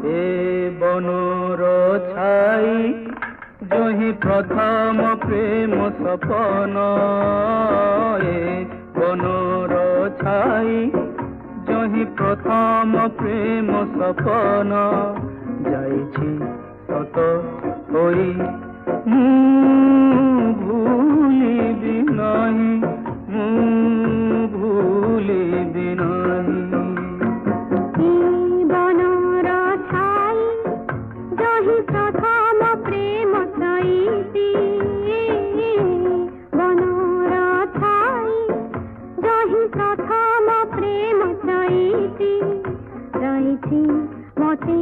ए बनर छाई जही प्रथम प्रेम सपन ए बनर छाई जही प्रथम प्रेम सपन जाइछि सत होई भूलिबि नहीं भूलिबि नहीं प्रथम प्रेम सईती बनर छाई जही प्रथम प्रेम सईती रही मते